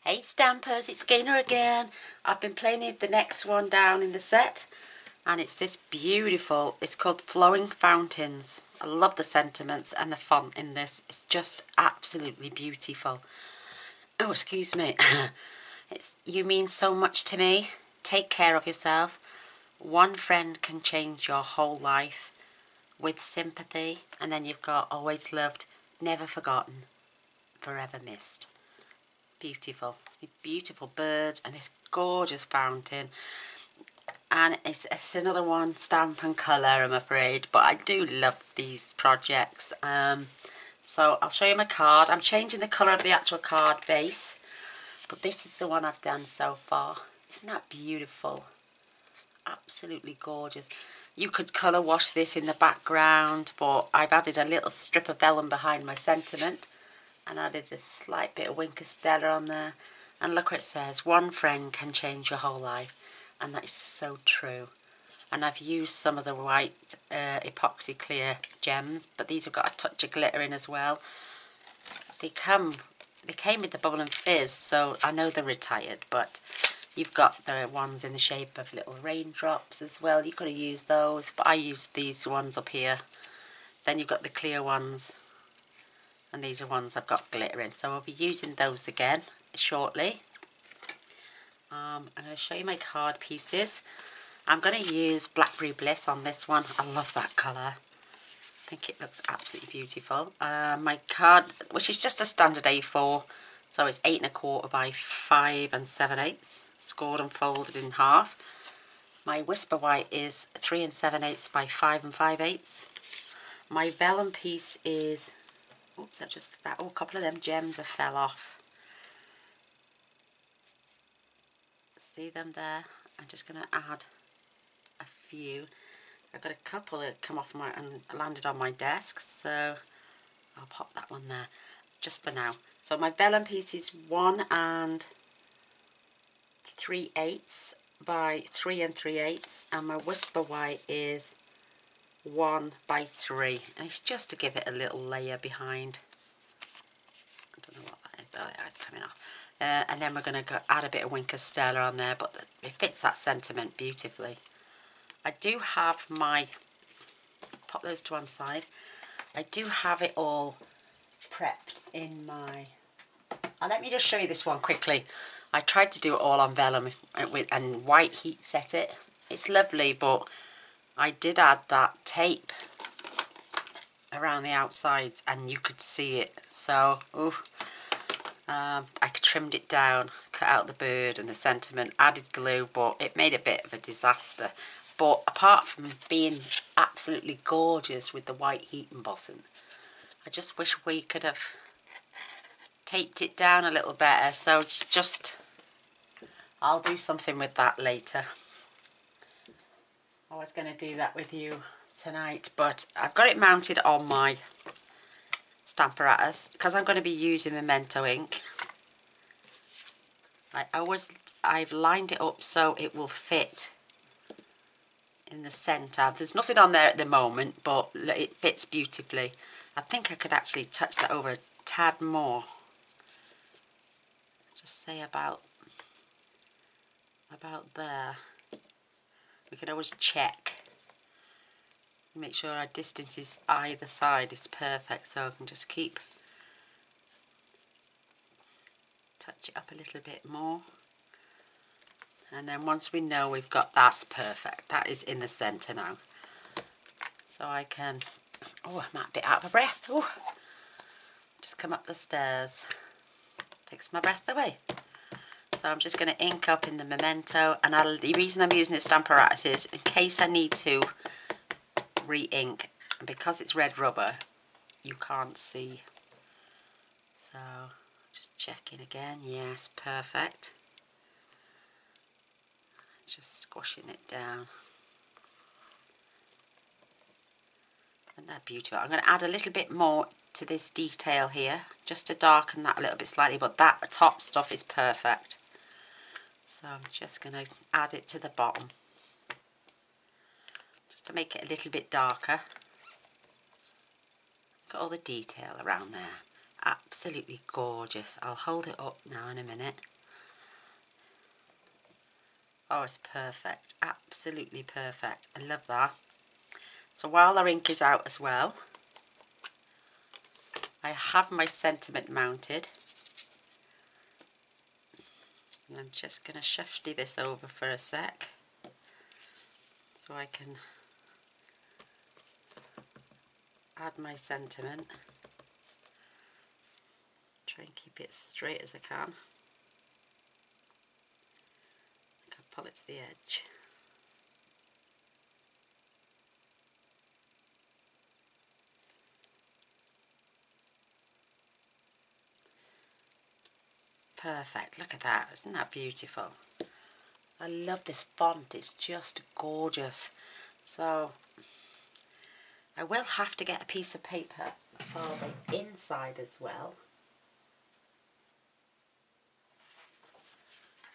Hey Stampers, it's Gaynor again. I've been playing the next one down in the set and it's this beautiful, it's called Flowing Fountains. I love the sentiments and the font in this. It's just absolutely beautiful. Oh, excuse me. You mean so much to me. Take care of yourself. One friend can change your whole life with sympathy. And then you've got always loved, never forgotten, forever missed. Beautiful, beautiful birds and this gorgeous fountain, and it's another one Stampin colour, I'm afraid, but I do love these projects. So I'll show you my card. I'm changing the colour of the actual card base, but this is the one I've done so far. Isn't that beautiful? Absolutely gorgeous. You could colour wash this in the background, but I've added a little strip of vellum behind my sentiment and added a slight bit of Winker Stella on there. And look what it says, one friend can change your whole life. And that is so true. And I've used some of the white epoxy clear gems, but these have got a touch of glitter in as well. They came with the Bubble and Fizz, so I know they're retired, but you've got the ones in the shape of little raindrops as well. You could have used those, but I used these ones up here. Then you've got the clear ones. And these are ones I've got glitter in, so I'll be using those again shortly. I'm going to show you my card pieces. I'm going to use Blackberry Bliss on this one. I love that colour. I think it looks absolutely beautiful. My card, which is just a standard A4, so it's 8 1/4 by 5 7/8, scored and folded in half. My Whisper White is 3 7/8 by 5 5/8. My vellum piece is, oops, I just, oh, a couple of them gems have fell off. See them there? I'm just going to add a few. I've got a couple that come off my and landed on my desk, so I'll pop that one there just for now. So my vellum piece is 1 3/8 by 3 3/8, and my Whisper White is 1 by 3, and it's just to give it a little layer behind. I don't know what that is. Oh yeah, it's coming off. And then we're going to add a bit of Winker Stella on there, but it fits that sentiment beautifully. I do have my, pop those to one side, I do have it all prepped in my, let me just show you this one quickly. I tried to do it all on vellum and white heat set it. It's lovely, but I did add that tape around the outside and you could see it, so I trimmed it down, cut out the bird and the sentiment, added glue, but it made a bit of a disaster. But apart from being absolutely gorgeous with the white heat embossing, I just wish we could have taped it down a little better, so it's just, I'll do something with that later. I was going to do that with you tonight, but I've got it mounted on my Stamparatus because I'm going to be using Memento ink. I've lined it up so it will fit in the centre. There's nothing on there at the moment, but it fits beautifully. I think I could actually touch that over a tad more. Just say about there. We can always check. Make sure our distances either side is perfect, so I can just keep touch it up a little bit more, and then once we know we've got that's perfect, that is in the centre now, so I can, oh, I'm a bit out of breath, oh, just come up the stairs, takes my breath away. So I'm just going to ink up in the Memento, and the reason I'm using this Stamparatus is in case I need to re-ink, and because it's red rubber you can't see, so just checking again. Yes, perfect. Just squashing it down, and they're beautiful. I'm going to add a little bit more to this detail here just to darken that a little bit slightly, but that top stuff is perfect, so I'm just going to add it to the bottom to make it a little bit darker. Got all the detail around there. Absolutely gorgeous. I'll hold it up now in a minute. Oh, it's perfect. Absolutely perfect. I love that. So while our ink is out as well, I have my sentiment mounted. And I'm just going to shuffle this over for a sec so I can add my sentiment. Try and keep it straight as I can. I can pull it to the edge. Perfect, look at that, isn't that beautiful? I love this font, it's just gorgeous. So I will have to get a piece of paper for the inside as well.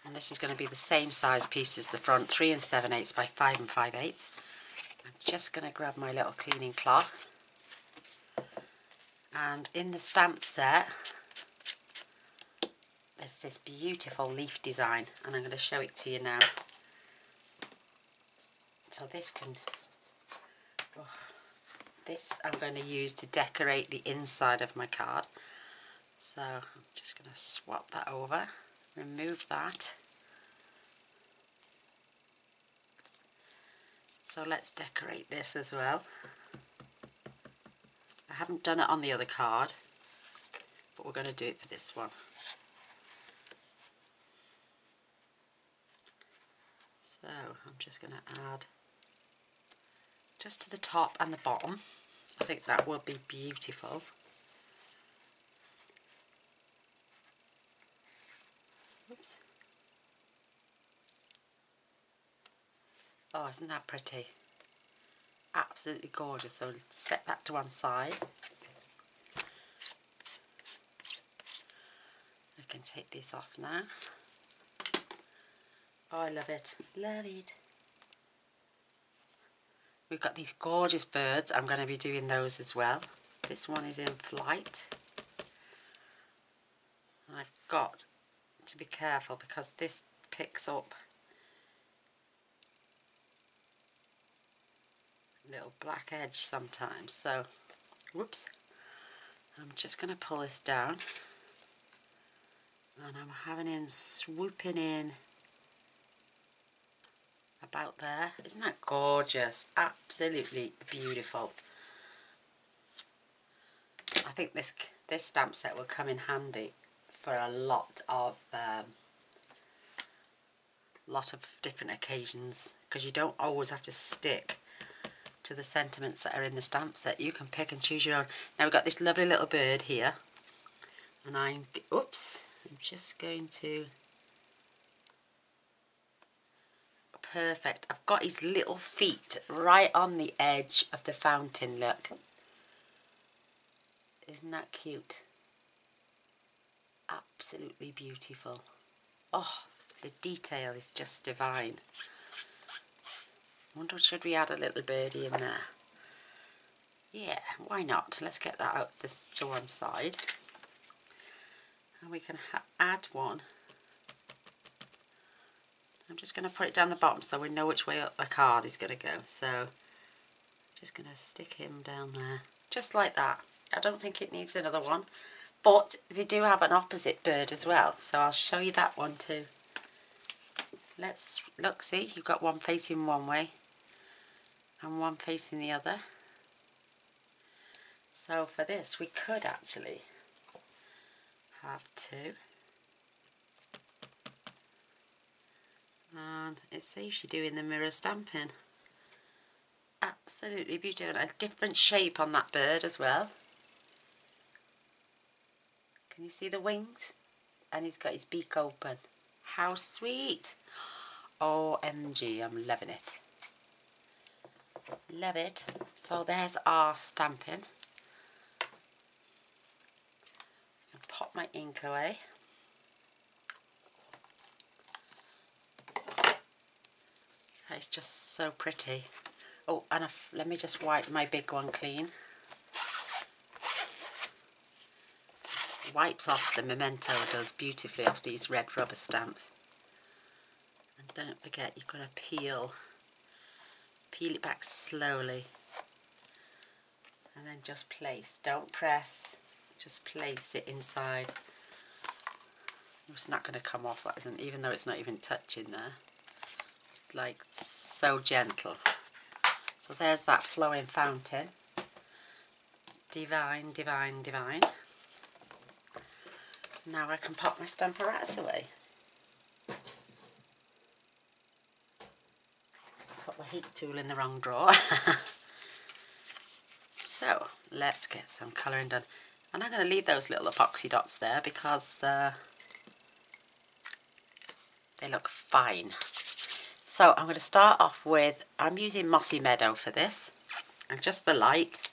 And this is going to be the same size piece as the front, 3 7/8 by 5 5/8. I'm just going to grab my little cleaning cloth. And in the stamp set, there's this beautiful leaf design, and I'm going to show it to you now. So this I'm going to use to decorate the inside of my card. So I'm just going to swap that over, remove that. So let's decorate this as well. I haven't done it on the other card, but we're going to do it for this one. So I'm just going to add just to the top and the bottom. I think that will be beautiful. Oops. Oh, isn't that pretty? Absolutely gorgeous. So set that to one side. I can take this off now. Oh, I love it. Love it. We've got these gorgeous birds. I'm going to be doing those as well. This one is in flight. I've got to be careful because this picks up a little black edge sometimes. So, whoops. I'm just going to pull this down. And I'm having him swooping in about there. Isn't that gorgeous? Absolutely beautiful. I think this stamp set will come in handy for a lot of different occasions, because you don't always have to stick to the sentiments that are in the stamp set. You can pick and choose your own. Now we've got this lovely little bird here, and I'm just going to, perfect, I've got his little feet right on the edge of the fountain, look. Isn't that cute? Absolutely beautiful. Oh, the detail is just divine. I wonder, should we add a little birdie in there? Yeah, why not? Let's get that out this to one side. And we can add one. I'm just going to put it down the bottom so we know which way up the card is going to go. So, just going to stick him down there. Just like that. I don't think it needs another one. But we do have an opposite bird as well. So I'll show you that one too. Let's look, see, you've got one facing one way and one facing the other. So for this we could actually have two. And it saves you doing the mirror stamping. Absolutely beautiful. A different shape on that bird as well. Can you see the wings? And he's got his beak open. How sweet! OMG, I'm loving it. Love it. So there's our stamping. I'll pop my ink away. It's just so pretty. Oh, and let me just wipe my big one clean. Wipes off the memento, does beautifully off these red rubber stamps. And don't forget, you've got to peel it back slowly, and then just place, don't press, just place it inside. It's not going to come off, that isn't, even though it's not even touching there. Just like so gentle. So there's that flowing fountain. Divine, divine, divine. Now I can pop my Stampin' away. Put my heat tool in the wrong drawer. So let's get some colouring done. And I'm going to leave those little epoxy dots there because they look fine. So I'm going to start off with, I'm using Mossy Meadow for this, and just the light.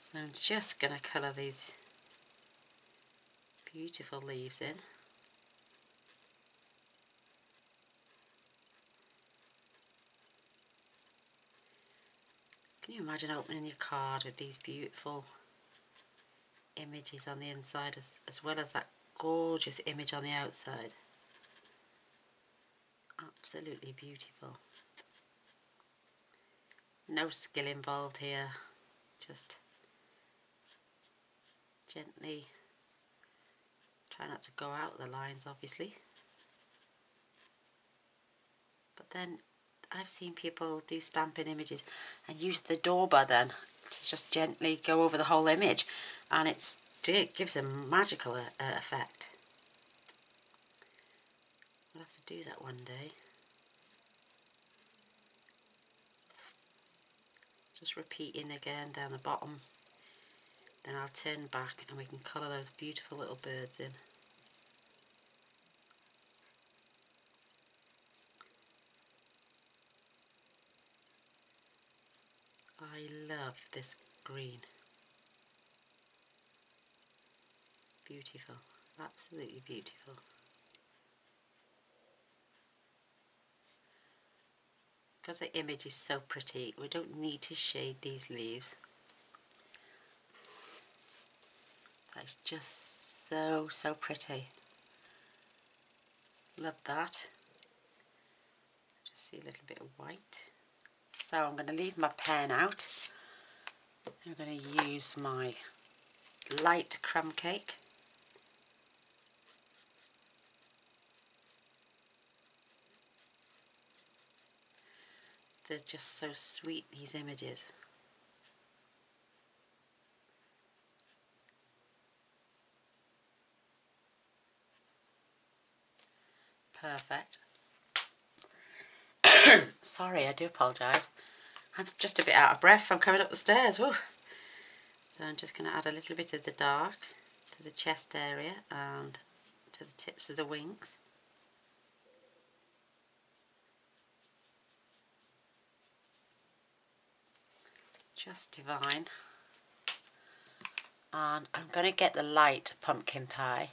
So I'm just going to colour these beautiful leaves in. Can you imagine opening your card with these beautiful images on the inside as well as that gorgeous image on the outside? Absolutely beautiful. No skill involved here, just gently try not to go out the lines, obviously. But then I've seen people do Stampin' images and use the Dauber then to just gently go over the whole image, and it gives a magical effect. I'll have to do that one day. Just repeating again down the bottom, then I'll turn back and we can colour those beautiful little birds in. I love this green. Beautiful, absolutely beautiful. Because the image is so pretty, we don't need to shade these leaves. That's just so, so pretty. Love that. Just see a little bit of white. So I'm going to leave my pen out. I'm going to use my light crumb cake. They're just so sweet, these images. Perfect. Sorry, I do apologise. I'm just a bit out of breath from coming up the stairs. Woo. So I'm just going to add a little bit of the dark to the chest area and to the tips of the wings. Just divine. And I'm going to get the light pumpkin pie,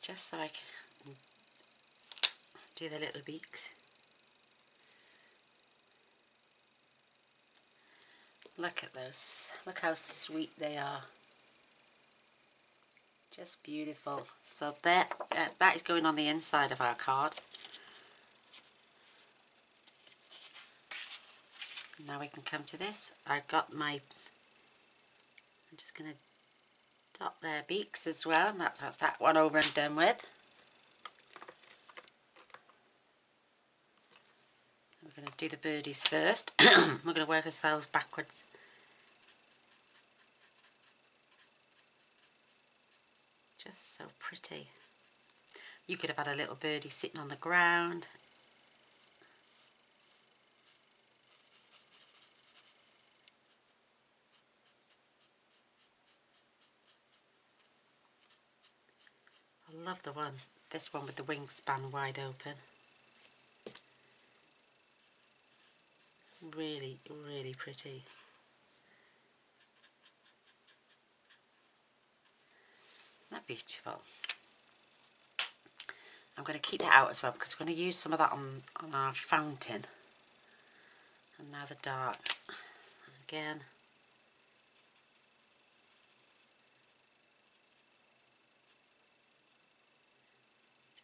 just so I can do the little beaks. Look at those, look how sweet they are. Just beautiful. So that is going on the inside of our card. Now we can come to this. I've got my, I'm just going to dot their beaks as well, and that's that one over and done with. We're going to do the birdies first. We're going to work ourselves backwards. Just so pretty. You could have had a little birdie sitting on the ground. I love the one, this one with the wingspan wide open. Really, really pretty. Isn't that beautiful? I'm going to keep that out as well because we're going to use some of that on our fountain. And now the dark. Again.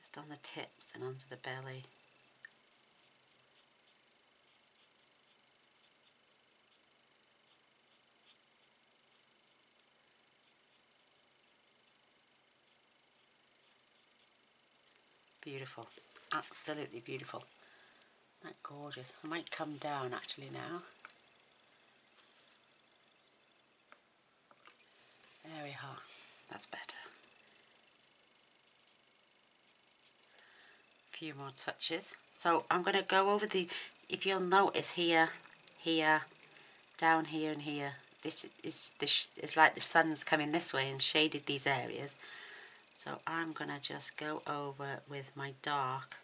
just on the tips and under the belly. Beautiful, absolutely beautiful. Isn't that gorgeous? I might come down actually now. There we are, that's better. A few more touches. So I'm going to go over the, if you'll notice here, here, down here and here, this is it's like the sun's coming this way and shaded these areas. So I'm going to just go over with my dark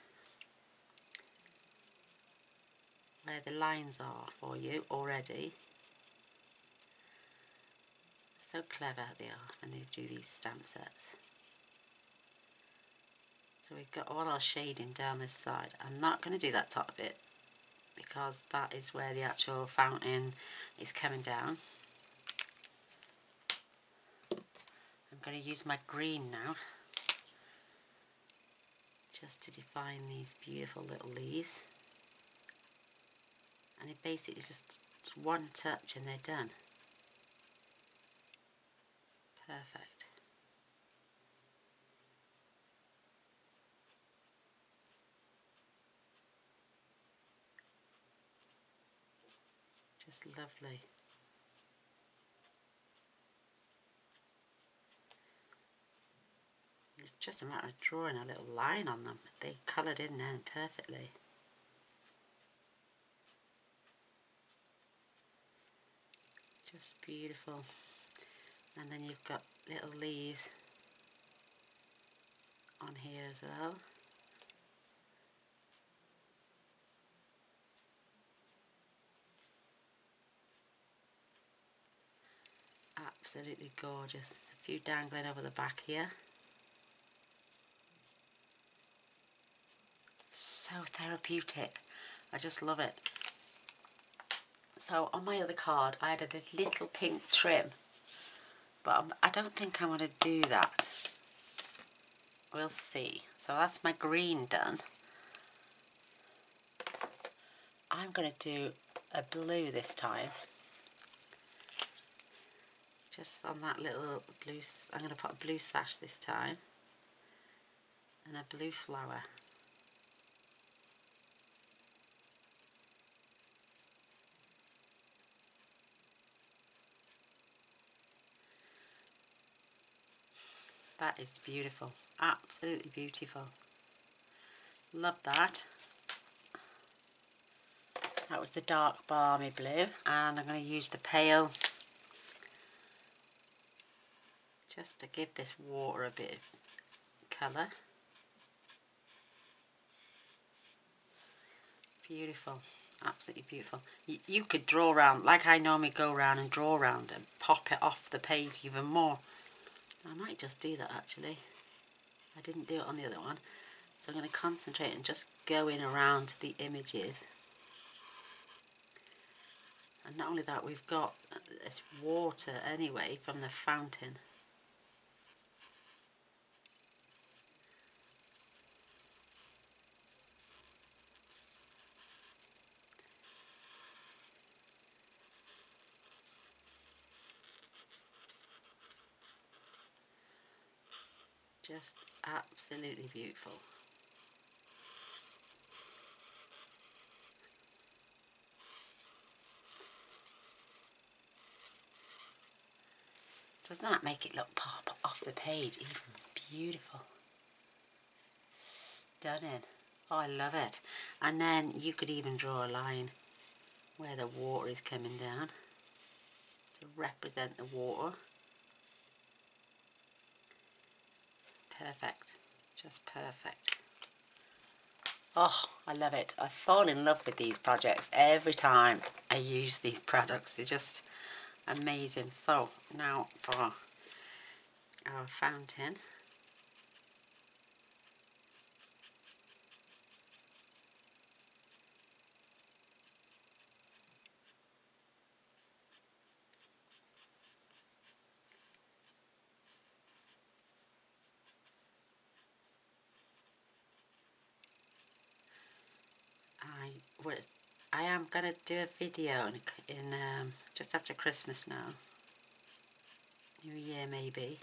where the lines are for you already. So clever they are when they do these stamp sets. So we've got all our shading down this side. I'm not going to do that top bit because that is where the actual fountain is coming down. I'm going to use my green now just to define these beautiful little leaves. And it basically just one touch and they're done. Perfect. Just lovely. It's just a matter of drawing a little line on them. They coloured in there perfectly. Just beautiful. And then you've got little leaves on here as well. Absolutely gorgeous. A few dangling over the back here. So therapeutic. I just love it. So on my other card I added a little pink trim, but I don't think I'm going to do that. We'll see. So that's my green done. I'm going to do a blue this time. Just on that little blue, I'm going to put a blue sash this time. And a blue flower. That is beautiful. Absolutely beautiful. Love that. That was the dark balmy blue. And I'm going to use the pale just to give this water a bit of colour. Beautiful, absolutely beautiful. You could draw around, like I normally go around and draw around and pop it off the page even more. I might just do that actually. I didn't do it on the other one. So I'm going to concentrate and just go in around the images. And not only that, we've got this water anyway from the fountain. Just absolutely beautiful. Doesn't that make it look pop off the page even beautiful? Stunning. Oh, I love it. And then you could even draw a line where the water is coming down to represent the water. Perfect. Just perfect. Oh, I love it. I fall in love with these projects every time I use these products. They're just amazing. So now for our fountain. I'm going to do a video in just after Christmas now. New Year maybe.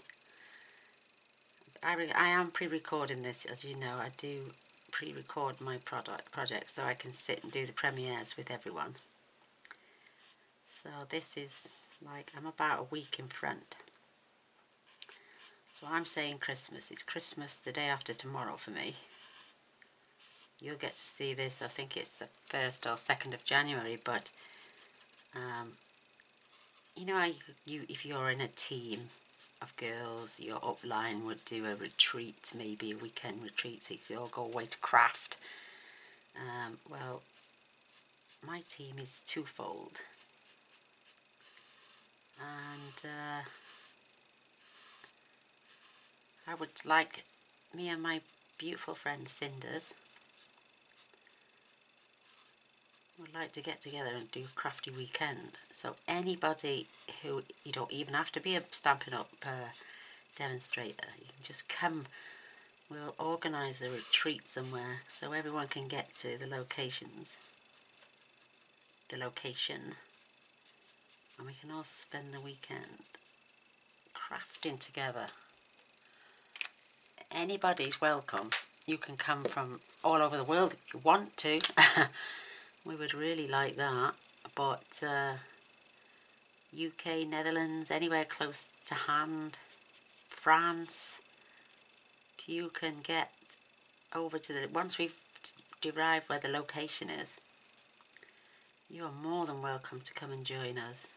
I am pre-recording this, as you know. I do pre-record my projects so I can sit and do the premieres with everyone. So this is like, I'm about a week in front. So I'm saying Christmas. It's Christmas the day after tomorrow for me. You'll get to see this, I think it's the 1st or 2nd of January, but you know how if you're in a team of girls, your upline would do a retreat, maybe a weekend retreat, so you could all go away to craft. Well, my team is twofold, and I would like me and my beautiful friend Cinders would like to get together and do crafty weekend. So anybody who, you don't even have to be a Stampin' Up demonstrator, you can just come. We'll organise a retreat somewhere so everyone can get to the location, and we can all spend the weekend crafting together. Anybody's welcome. You can come from all over the world if you want to. We would really like that, but UK, Netherlands, anywhere close to hand, France, if you can get over to the, once we've derived where the location is, you are more than welcome to come and join us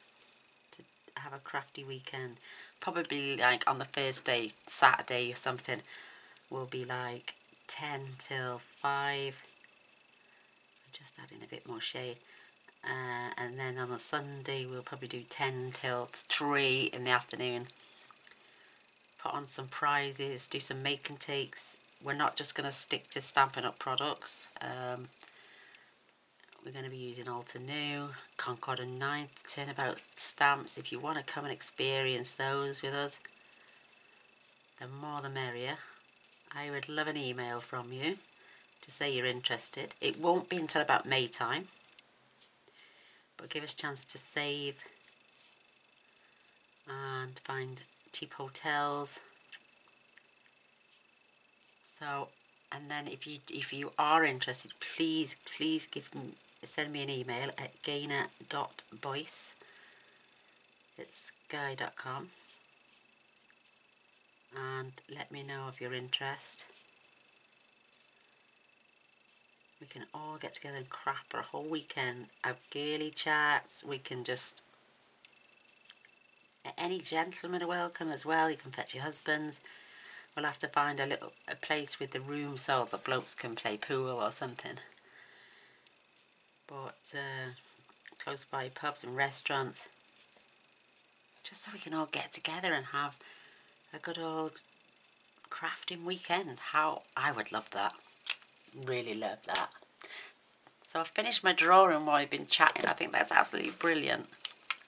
to have a crafty weekend. Probably like on the first day, Saturday or something, will be like 10 till 5. Just adding a bit more shade, and then on a Sunday we'll probably do 10 till 3 in the afternoon. Put on some prizes, do some make and takes. We're not just going to stick to Stampin' Up products. We're going to be using Alter New, Concord and 9th, Turnabout stamps. If you want to come and experience those with us, the more the merrier. I would love an email from you to say you're interested. It won't be until about May time, but give us a chance to save and find cheap hotels. So, and then if you are interested, please send me an email at gaynor.boyce@sky.com and let me know of your interest. We can all get together and craft for a whole weekend, have girly chats. We can just, any gentlemen are welcome as well. You can fetch your husbands. We'll have to find a place with the room so the blokes can play pool or something. But close by pubs and restaurants, just so we can all get together and have a good old crafting weekend. How I would love that. Really love that. So I've finished my drawing while I've been chatting. I think that's absolutely brilliant.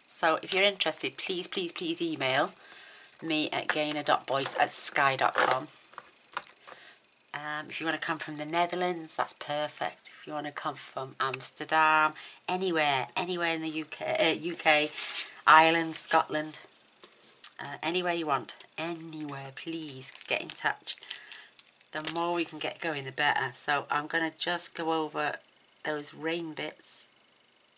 So if you're interested, please email me at gaynor.boyce@sky.com. If you want to come from the Netherlands, that's perfect. If you want to come from Amsterdam, anywhere in the UK, Ireland, Scotland, anywhere you want, anywhere, please get in touch. The more we can get going, the better. So I'm going to just go over those rain bits,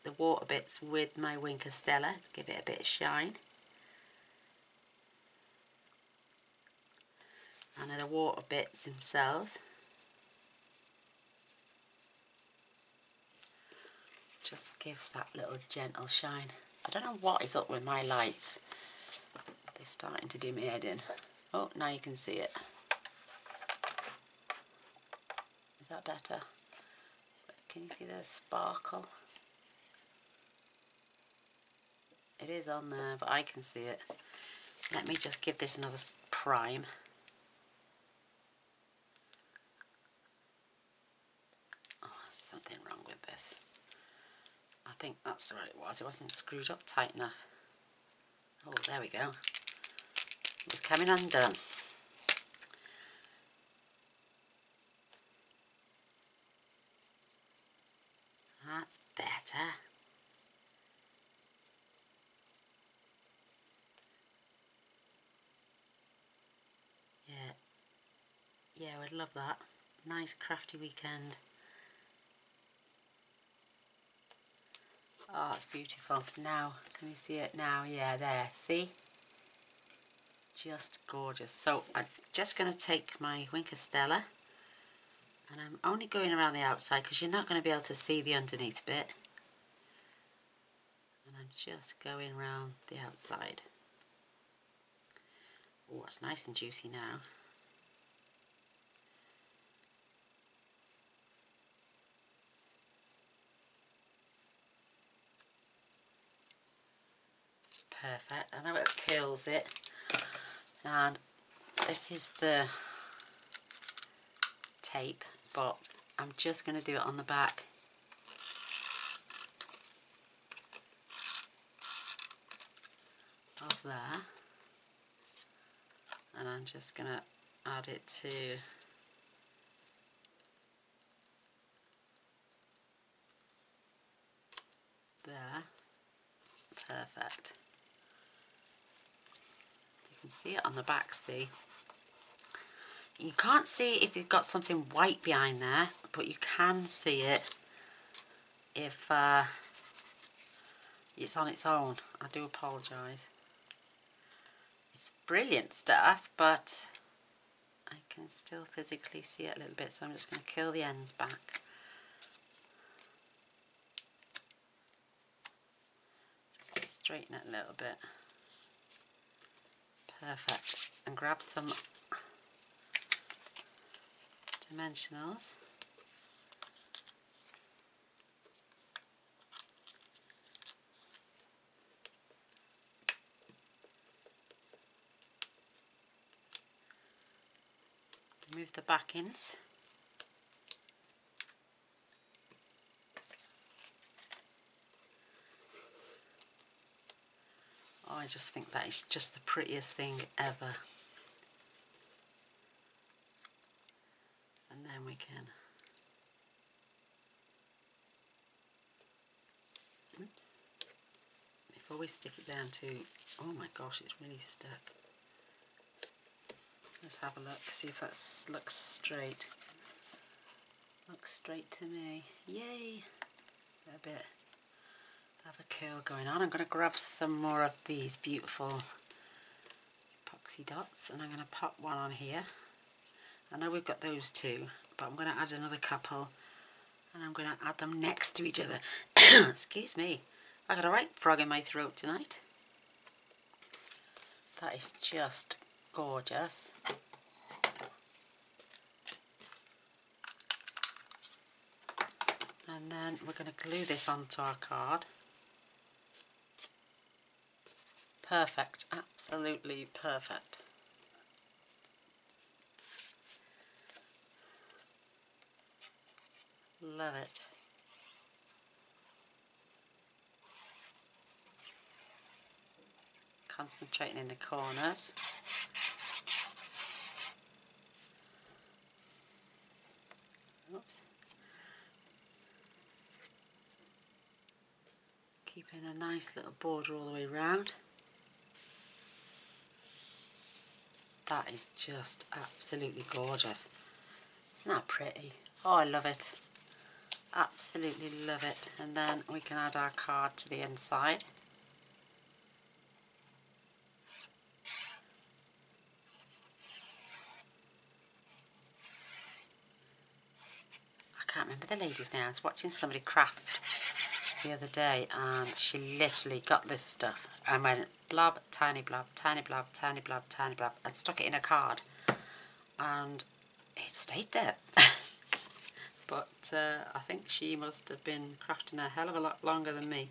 the water bits, with my Wink of Stella, give it a bit of shine. And the water bits themselves, just gives that little gentle shine. I don't know what is up with my lights. They're starting to do my head in. Oh, now you can see it. Is that better? Can you see the sparkle? It is on there, but I can see it. Let me just give this another prime. Oh, something wrong with this. I think that's what it was. It wasn't screwed up tight enough. Oh, there we go. It was coming undone. That's better. Yeah, I would love that. Nice crafty weekend. Oh, it's beautiful. Now, can you see it now? Yeah, there. See? Just gorgeous. So I'm just going to take my Wink of Stella, and I'm only going around the outside because you're not going to be able to see the underneath bit. And I'm just going around the outside. Oh, it's nice and juicy now. Perfect. I know it kills it. And this is the tape, but I'm just going to do it on the back. Of there. And I'm just going to add it to there. Perfect. You can see it on the back, see? You can't see if you've got something white behind there, but you can see it if it's on its own. I do apologise. It's brilliant stuff, but I can still physically see it a little bit, so I'm just going to kill the ends back. Just to straighten it a little bit. Perfect. And grab some dimensionals. Remove the backings. Oh, I just think that is just the prettiest thing ever. And then we can, oops, before we stick it down to, oh my gosh, it's really stuck. Let's have a look, see if that looks straight. Looks straight to me. Yay! A bit of a curl going on. I'm going to grab some more of these beautiful epoxy dots, and I'm going to pop one on here. I know we've got those two, but I'm going to add another couple, and I'm going to add them next to each other. Excuse me, I got a right frog in my throat tonight. That is just gorgeous. And then we're going to glue this onto our card. Perfect, absolutely perfect. Love it. Concentrating in the corners. Oops. Keeping a nice little border all the way around. That is just absolutely gorgeous. Isn't that pretty? Oh, I love it. Absolutely love it. And then we can add our card to the inside. I can't remember the lady's name. I was watching somebody craft the other day, and she literally got this stuff and went blob, tiny blob, tiny blob, tiny blob, tiny blob, and stuck it in a card, and it stayed there. But I think she must have been crafting a hell of a lot longer than me.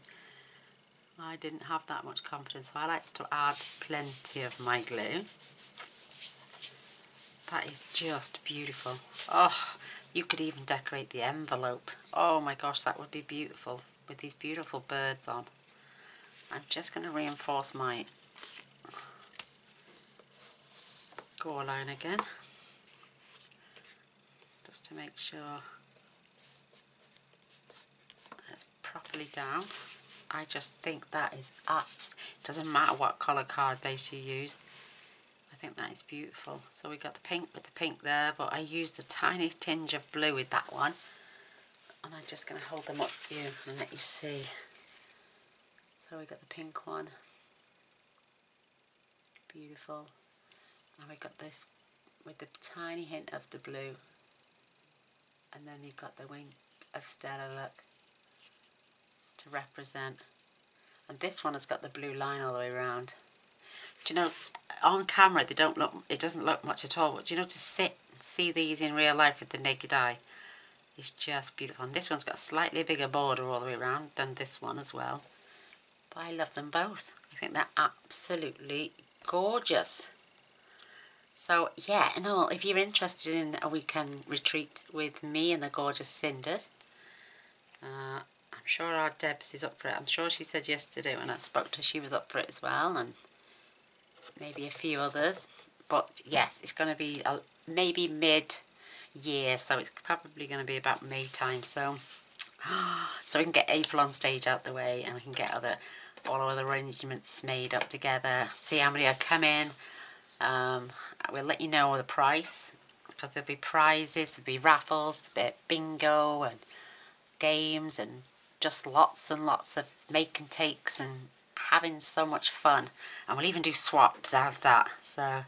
I didn't have that much confidence, so I like to add plenty of my glue. That is just beautiful. Oh, you could even decorate the envelope. Oh my gosh, that would be beautiful with these beautiful birds on. I'm just going to reinforce my score line again, just to make sure it's properly down. I just think that is it doesn't matter what colour card base you use. I think that it's beautiful. So we got the pink with the pink there, but I used a tiny tinge of blue with that one. And I'm just going to hold them up for you and let you see. So we got the pink one. Beautiful. And we got this with the tiny hint of the blue. And then you've got the wing of Stella, look, to represent. And this one has got the blue line all the way around. Do you know, on camera they don't look, it doesn't look much at all, but do you know, to sit and see these in real life with the naked eye is just beautiful. And this one's got a slightly bigger border all the way around than this one as well. But I love them both. I think they're absolutely gorgeous. So yeah, no, if you're interested in a weekend retreat with me and the gorgeous Cinders, I'm sure our Debs is up for it. I'm sure she said yesterday when I spoke to her she was up for it as well, and maybe a few others. But yes, it's going to be maybe mid-year, so it's probably going to be about May time. So we can get April on stage out the way, and we can get all our other arrangements made up together. See how many are coming. We'll let you know the price, because there'll be prizes, there'll be raffles, a bit of bingo and games, and just lots and lots of make and takes and having so much fun. And we'll even do swaps. How's that? So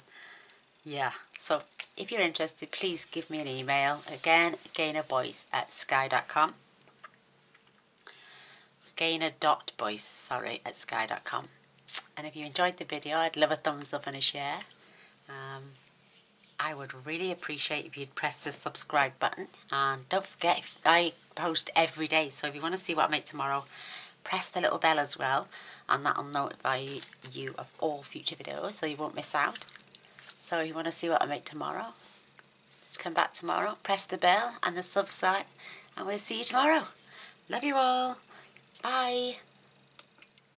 yeah, so if you're interested, please give me an email. Again, gaynorboys@sky.com, gaynor.boys, sorry, at sky.com. And if you enjoyed the video, I'd love a thumbs up and a share. I would really appreciate if you'd press the subscribe button, and don't forget, I post every day, so if you want to see what I make tomorrow, press the little bell as well, and that'll notify you of all future videos so you won't miss out. So if you want to see what I make tomorrow, just come back tomorrow, press the bell and the sub sign, and we'll see you tomorrow. Love you all. Bye.